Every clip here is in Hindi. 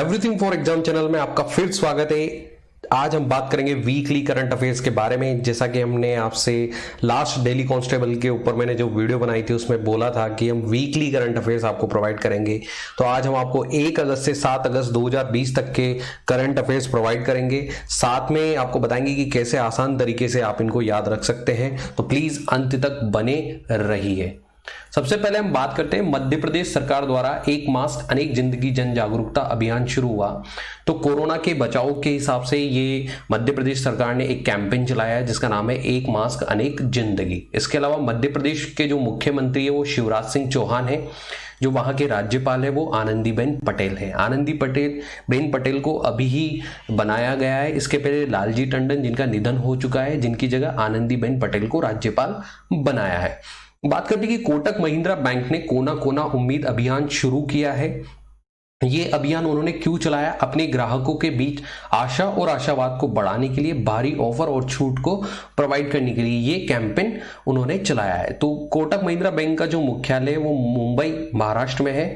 एवरीथिंग फॉर एग्जाम चैनल में आपका फिर स्वागत है। आज हम बात करेंगे वीकली करंट अफेयर्स के बारे में। जैसा कि हमने आपसे लास्ट डेली कांस्टेबल के ऊपर मैंने जो वीडियो बनाई थी उसमें बोला था कि हम वीकली करंट अफेयर्स आपको प्रोवाइड करेंगे। तो आज हम आपको 1 अगस्त से 7 अगस्त 2020 तक के करंट अफेयर्स प्रोवाइड करेंगे। साथ में आपको बताएंगे कि कैसे आसान तरीके से आप इनको याद रख सकते हैं। तो प्लीज अंत तक बने रहिए। सबसे पहले हम बात करते हैं मध्य प्रदेश सरकार द्वारा एक मास्क अनेक जिंदगी जन जागरूकता अभियान शुरू हुआ। तो कोरोना के बचाव के हिसाब से ये मध्य प्रदेश सरकार ने एक कैंपेन चलाया है जिसका नाम है एक मास्क अनेक जिंदगी। इसके अलावा मध्य प्रदेश के जो मुख्यमंत्री है वो शिवराज सिंह चौहान है। जो वहां के राज्यपाल है वो आनंदीबेन पटेल है। आनंदीबेन पटेल को अभी ही बनाया गया है। इसके पहले लालजी टंडन जिनका निधन हो चुका है, जिनकी जगह आनंदीबेन पटेल को राज्यपाल बनाया है। बात करते हैं कि कोटक महिंद्रा बैंक ने कोना कोना उम्मीद अभियान शुरू किया है। ये अभियान उन्होंने क्यों चलाया? अपने ग्राहकों के बीच आशा और आशावाद को बढ़ाने के लिए, भारी ऑफर और छूट को प्रोवाइड करने के लिए ये कैंपेन उन्होंने चलाया है। तो कोटक महिंद्रा बैंक का जो मुख्यालय है वो मुंबई महाराष्ट्र में है।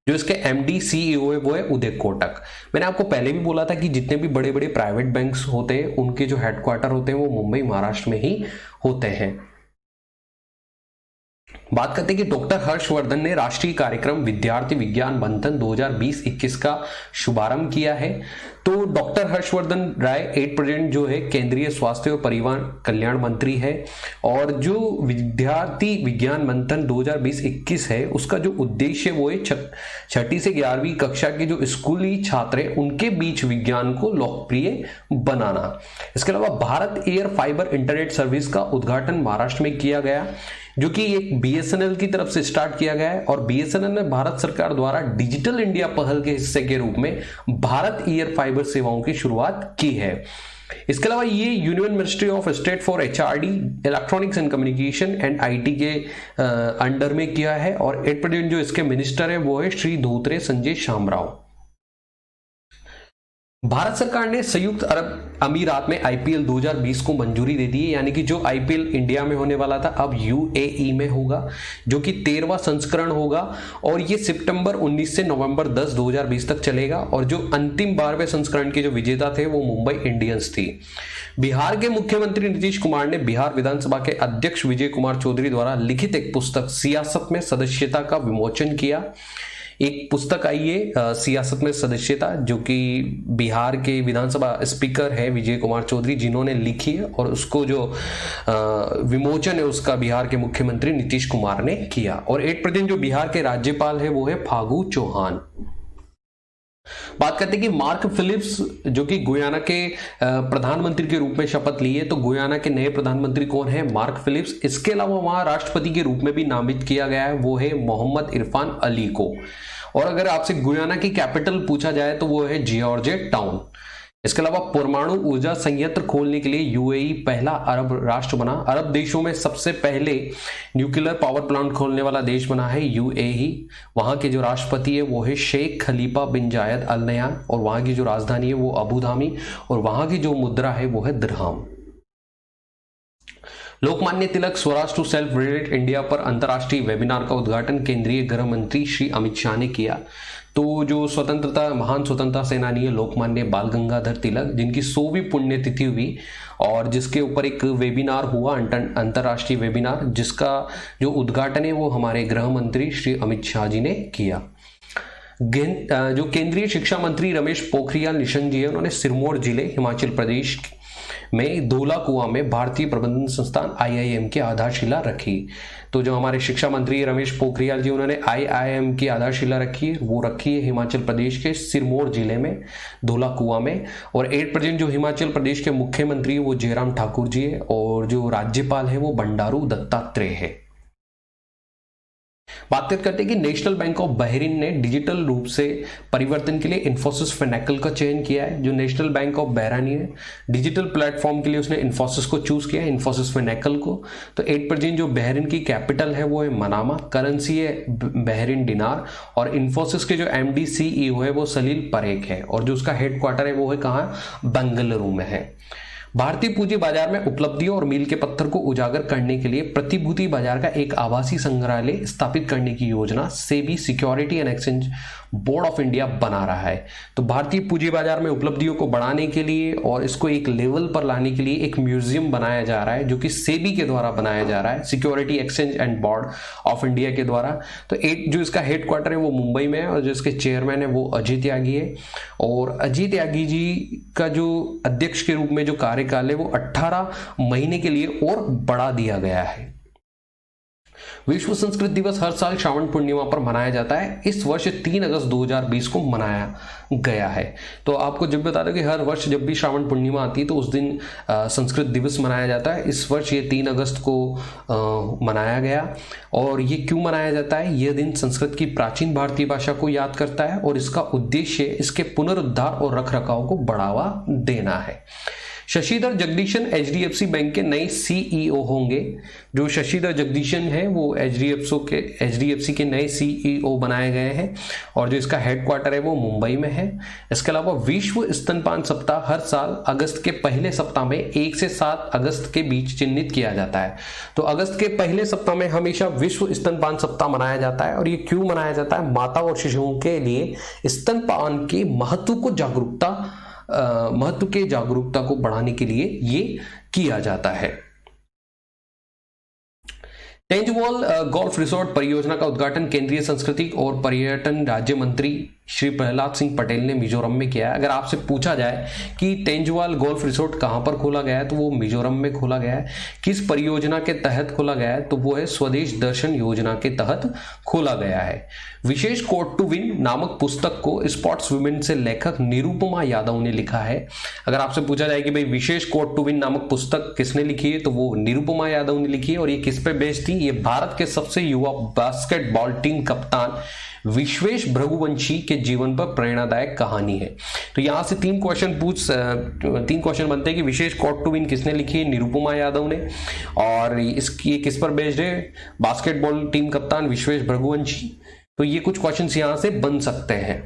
जो इसके एमडी सीईओ है वो है उदय कोटक। मैंने आपको पहले भी बोला था कि जितने भी बड़े बड़े प्राइवेट बैंक्स होते हैं उनके जो हेडक्वार्टर होते हैं वो मुंबई महाराष्ट्र में ही होते हैं। बात करते हैं कि डॉक्टर हर्षवर्धन ने राष्ट्रीय कार्यक्रम विद्यार्थी विज्ञान मंथन 2020-21 का शुभारंभ किया है। तो डॉक्टर हर्षवर्धन राय 8% जो है केंद्रीय स्वास्थ्य और परिवार कल्याण मंत्री है। और जो विद्यार्थी विज्ञान मंथन 2020-21 है उसका जो उद्देश्य वो है 6ठी से 11वीं कक्षा के जो स्कूली छात्र हैं उनके बीच विज्ञान को लोकप्रिय बनाना। इसके अलावा Bharat air fibre internet service का उद्घाटन महाराष्ट्र में किया गया, जो कि एक बीएसएनएल की तरफ से स्टार्ट किया गया है। और बीएसएनएल ने भारत सरकार द्वारा डिजिटल इंडिया पहल के हिस्से के रूप में भारत एयर फाइबर सेवाओं की शुरुआत की है। इसके अलावा ये union ministry of state for HRD electronics and communication and IT के अंडर में किया है। और 8% जो इसके मिनिस्टर है वो है श्री धोत्रे संजय शामराव। भारत सरकार ने संयुक्त अरब अमीरात में आईपीएल 2020 को मंजूरी दे दी है। यानी कि जो आईपीएल इंडिया में होने वाला था अब यूएई में होगा, जो कि 13वां संस्करण होगा। और ये सितंबर 19 से नवंबर 10, 2020 तक चलेगा। और जो अंतिम 12वें संस्करण के जो विजेता थे वो मुंबई इंडियंस थी। बिहार के मुख्यमंत्री नीतीश कुमार ने बिहार विधानसभा के अध्यक्ष विजय कुमार चौधरी द्वारा लिखित एक पुस्तक सियासत में सदस्यता का विमोचन किया। एक पुस्तक आई है सियासत में सदस्यता, जो कि बिहार के विधानसभा स्पीकर है विजय कुमार चौधरी जिन्होंने लिखी है। और उसको जो विमोचन है उसका बिहार के मुख्यमंत्री नीतीश कुमार ने किया। और 8% जो बिहार के राज्यपाल है वो है फागू चौहान। बात करते हैं कि मार्क फिलिप्स जो कि गुयाना के प्रधानमंत्री के रूप में शपथ लिए। तो गुयाना के नए प्रधानमंत्री कौन है? Mark Phillips. इसके अलावा वहां राष्ट्रपति के रूप में भी नामित किया गया है, वो है मोहम्मद इरफान अली को। और अगर आपसे गुयाना की कैपिटल पूछा जाए तो वो है जॉर्ज टाउन। इसके अलावा परमाणु ऊर्जा संयंत्र खोलने के लिए यूएई पहला अरब राष्ट्र बना। अरब देशों में सबसे पहले न्यूक्लियर पावर प्लांट खोलने वाला देश बना है यूएई। वहां के जो राष्ट्रपति है वो है शेख खलीफा बिन जायद अल नहयान। और वहां की जो राजधानी है वो अबू धाबी। और वहां की जो मुद्रा है वो है dirham. Lokmanya Tilak Swaraj to self related India पर अंतर्राष्ट्रीय वेबिनार का उद्घाटन केंद्रीय गृह मंत्री श्री अमित शाह ने किया। तो जो महान स्वतंत्रता सेनानी है लोकमान्य बाल गंगाधर तिलक, जिनकी 100वीं पुण्यतिथि हुई और जिसके ऊपर एक वेबिनार हुआ, अंतर्राष्ट्रीय वेबिनार, जिसका जो उद्घाटन है वो हमारे गृह मंत्री श्री अमित शाह जी ने किया। जो केंद्रीय शिक्षा मंत्री रमेश पोखरियाल निशंक जी है उन्होंने सिरमौर जिले हिमाचल प्रदेश में धौला कुआं में भारतीय प्रबंधन संस्थान आईआईएम की आधारशिला रखी। तो जो हमारे शिक्षा मंत्री रमेश पोखरियाल जी उन्होंने आईआईएम की आधारशिला रखी है, वो रखी है हिमाचल प्रदेश के सिरमौर जिले में धौला कुआं में। और 8% जो हिमाचल प्रदेश के मुख्यमंत्री है वो जयराम ठाकुर जी है। और जो राज्यपाल है वो बंडारू दत्तात्रेय है। बात करते हैं कि नेशनल बैंक ऑफ बहरीन ने डिजिटल रूप से परिवर्तन के लिए इन्फोसिस फिनेकल का चयन किया है। जो नेशनल बैंक ऑफ बहरीन है डिजिटल प्लेटफॉर्म के लिए उसने इन्फोसिस को चूज किया है, इन्फोसिस फिनेकल को। तो 8% जो बहरीन की कैपिटल है वो है मनामा, करेंसी है बहरीन डिनार। और इन्फोसिस के जो एमडी सीईओ है वो सलील परेख है। और जो उसका हेडक्वार्टर है वो है कहाँ? बेंगलुरु में है। भारतीय पूंजी बाजार में उपलब्धियों और मील के पत्थर को उजागर करने के लिए प्रतिभूति बाजार का एक आभासी संग्रहालय स्थापित करने की योजना SEBI security and exchange board of India बना रहा है। तो भारतीय पूंजी बाजार में उपलब्धियों को बढ़ाने के लिए और इसको एक लेवल पर लाने के लिए एक म्यूजियम बनाया जा रहा है जो कि सेबी के द्वारा बनाया जा रहा है, security exchange and board of India के द्वारा। तो जो इसका हेडक्वार्टर है वो मुंबई में है और जो इसके चेयरमैन है वो अजय त्यागी है। और अजय त्यागी जी का जो अध्यक्ष के रूप में जो कार्यकाल है वो 18 महीने के लिए और बढ़ा दिया गया है। विश्व संस्कृत दिवस हर साल श्रावण पूर्णिमा पर मनाया जाता है। इस वर्ष 3 अगस्त 2020 को मनाया गया है। तो आपको जब बता दें कि हर वर्ष जब भी श्रावण पूर्णिमा आती है तो उस दिन संस्कृत दिवस मनाया जाता है। इस वर्ष ये 3 अगस्त को मनाया गया। और ये क्यों मनाया जाता है? यह दिन संस्कृत की प्राचीन भारतीय भाषा को याद करता है और इसका उद्देश्य इसके पुनरुद्धार और रखरखाव को बढ़ावा देना है। शशिधर जगदीशन एचडीएफसी बैंक के नए सीईओ होंगे। जो शशिधर जगदीशन है वो एचडीएफसी के नए सीईओ बनाए गए हैं और जो इसका हेडक्वार्टर है वो मुंबई में है। इसके अलावा विश्व स्तनपान सप्ताह हर साल अगस्त के पहले सप्ताह में 1 से 7 अगस्त के बीच चिन्हित किया जाता है। तो अगस्त के पहले सप्ताह में हमेशा विश्व स्तनपान सप्ताह मनाया जाता है। और ये क्यों मनाया जाता है? माता और शिशुओं के लिए स्तनपान के महत्व के जागरूकता को बढ़ाने के लिए ये किया जाता है। टेंजवाल गोल्फ रिसोर्ट परियोजना का उद्घाटन केंद्रीय संस्कृति और पर्यटन राज्य मंत्री श्री प्रहलाद सिंह पटेल ने मिजोरम में किया है। अगर आपसे पूछा जाए कि टेंजवाल गोल्फ रिसोर्ट कहां पर खोला गया है तो वो मिजोरम में खोला गया है। किस परियोजना के तहत खोला गया है तो वो है स्वदेश दर्शन योजना के तहत खोला गया है। विशेष कोर्ट टू विन नामक पुस्तक को स्पोर्ट्स वुमेन से लेखक निरुपमा यादव ने लिखा है। अगर आपसे पूछा जाए कि भाई विशेष कोर्ट टू विन नामक पुस्तक किसने लिखी है तो वो निरुपमा यादव ने लिखी है। और ये किस पे बेस्ड थी? ये भारत के सबसे युवा बास्केटबॉल टीम कप्तान विश्वेश भृगुवंशी के जीवन पर प्रेरणादायक कहानी है। तो यहां से 3 क्वेश्चन बनते हैं कि विशेष कोर्ट टू विन किसने लिखी है? निरुपमा यादव ने। और इसकी किस पर बेस्ड है? बास्केटबॉल टीम कप्तान विश्वेश भृगुवंशी। तो ये कुछ क्वेश्चंस यहां से बन सकते हैं।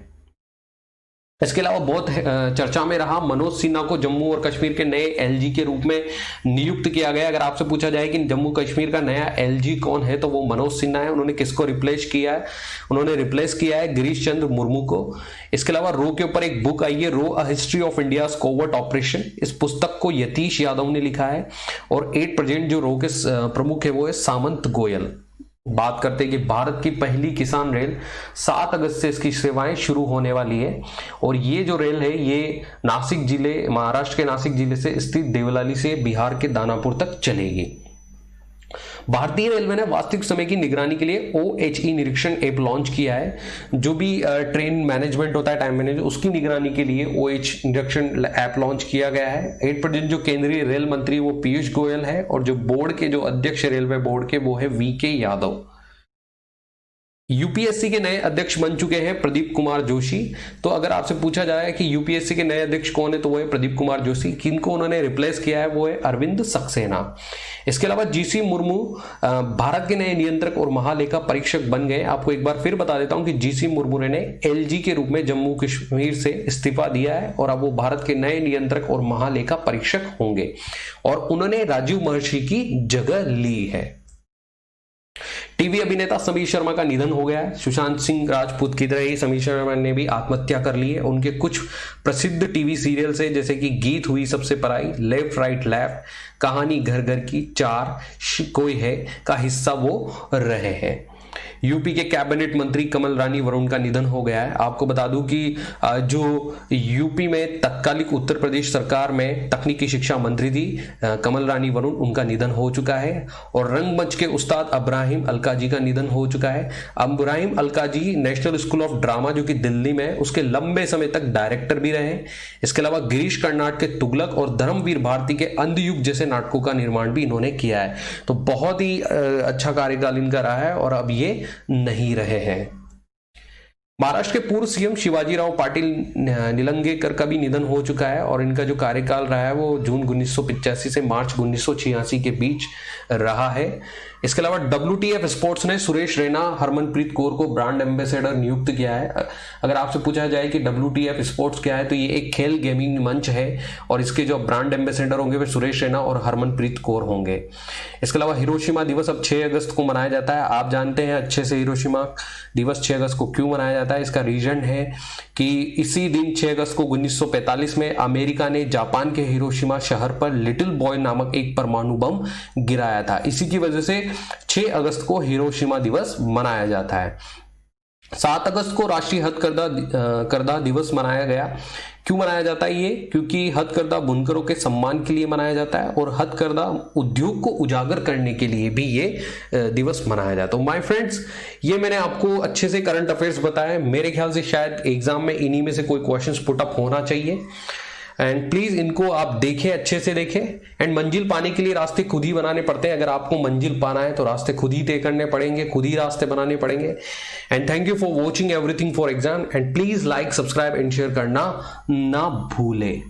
इसके अलावा बहुत चर्चा में रहा मनोज सिन्हा को जम्मू और कश्मीर के नए एलजी के रूप में नियुक्त किया गया। अगर आपसे पूछा जाए कि जम्मू कश्मीर का नया एलजी कौन है तो वो मनोज सिन्हा है। उन्होंने किसको रिप्लेस किया है? उन्होंने रिप्लेस किया है गिरीश चंद्र मुर्मू को। इसके अलावा रो के ऊपर एक बुक आई है, रो a history of India covert operation. इस पुस्तक को यतीश यादव ने लिखा है। और 8% जो रो के प्रमुख है वो है सामंत गोयल। बात करते हैं कि भारत की पहली किसान रेल 7 अगस्त से इसकी सेवाएं शुरू होने वाली है। और ये जो रेल है ये नासिक जिले, महाराष्ट्र के नासिक जिले से स्थित देवलाली से बिहार के दानापुर तक चलेगी। भारतीय रेलवे ने वास्तविक समय की निगरानी के लिए OHE निरीक्षण ऐप लॉन्च किया है। जो भी ट्रेन मैनेजमेंट होता है, टाइम मैनेजमेंट, उसकी निगरानी के लिए OH निरीक्षण ऐप लॉन्च किया गया है। 8% जो केंद्रीय रेल मंत्री वो पीयूष गोयल है और जो बोर्ड के जो अध्यक्ष रेलवे बोर्ड के वो है VK यादव। यूपीएससी के नए अध्यक्ष बन चुके हैं प्रदीप कुमार जोशी। तो अगर आपसे पूछा जाए कि यूपीएससी के नए अध्यक्ष कौन है तो वो है प्रदीप कुमार जोशी। किनको उन्होंने रिप्लेस किया है वो है अरविंद सक्सेना। इसके अलावा जीसी मुर्मू भारत के नए नियंत्रक और महालेखा परीक्षक बन गए। आपको एक बार फिर बता देता हूं कि जीसी मुर्मू ने एलजी के रूप में जम्मू कश्मीर से इस्तीफा दिया है और अब वो भारत के नए नियंत्रक और महालेखा परीक्षक होंगे। और उन्होंने राजीव महर्षि की जगह ली है। टीवी अभिनेता समीर शर्मा का निधन हो गया है। सुशांत सिंह राजपूत की तरह ही समीर शर्मा ने भी आत्महत्या कर ली है। उनके कुछ प्रसिद्ध टीवी सीरियल से जैसे कि गीत हुई सबसे पराई, लेफ्ट राइट लेफ्ट, कहानी घर घर की, 4, कोई है का हिस्सा वो रहे हैं। यूपी के कैबिनेट मंत्री कमल रानी वरुण का निधन हो गया है। आपको बता दूं कि जो यूपी में तत्कालिक उत्तर प्रदेश सरकार में तकनीकी शिक्षा मंत्री थी कमल रानी वरुण, उनका निधन हो चुका है। और रंगमंच के उस्ताद अब्राहिम अलकाजी का निधन हो चुका है। Ebrahim Alkazi National School of Drama जो कि दिल्ली में, उसके लंबे समय तक डायरेक्टर भी रहे। इसके अलावा गिरीश कर्नाड के तुगलक और धर्मवीर भारती के अंधयुग जैसे नाटकों का निर्माण भी इन्होंने किया है। तो बहुत ही अच्छा कार्यकाल इनका रहा है और अब ये नहीं रहे हैं। महाराष्ट्र के पूर्व सीएम शिवाजीराव पाटिल निलंगेकर का भी निधन हो चुका है और इनका जो कार्यकाल रहा है वो जून 1985 से मार्च 1986 के बीच रहा है। इसके अलावा WTF स्पोर्ट्स ने सुरेश रैना, हरमनप्रीत कौर को ब्रांड एम्बेसडर नियुक्त किया है। अगर आपसे पूछा जाए कि WTF स्पोर्ट्स क्या है तो ये एक खेल गेमिंग मंच है और इसके जो ब्रांड एम्बेसडर होंगे वे सुरेश रैना और हरमनप्रीत कौर होंगे। इसके अलावा हिरोशिमा दिवस अब 6 अगस्त को मनाया जाता है। आप जानते हैं अच्छे से हिरोशिमा दिवस 6 अगस्त को क्यों मनाया जाता है। इसका रीजन है कि इसी दिन 6 अगस्त को 1945 में अमेरिका ने जापान के हिरोशिमा शहर पर लिटिल बॉय नामक एक परमाणु बम गिराया था। इसी की वजह से 6 अगस्त को हिरोशिमा दिवस मनाया जाता है। 7 अगस्त को राष्ट्रीय हथकरघा दिवस मनाया गया। क्यों मनाया जाता है ये? क्योंकि हथकरघा बुनकरों के सम्मान के लिए मनाया जाता है और हथकरघा उद्योग को उजागर करने के लिए भी ये दिवस मनाया जाता है। माय फ्रेंड्स, ये मैंने आपको अच्छे से करंट अफेयर्स बताया। मेरे ख्याल से शायद एग्जाम में इन्हीं में से कोई क्वेश्चंस पुट अप होना चाहिए एंड प्लीज इनको आप देखें, अच्छे से देखें। एंड मंजिल पाने के लिए रास्ते खुद ही बनाने पड़ते हैं। अगर आपको मंजिल पाना है तो रास्ते खुद ही तय करने पड़ेंगे, खुद ही रास्ते बनाने पड़ेंगे। And thank you for watching everything for exam and please like, subscribe and share करना ना भूलें।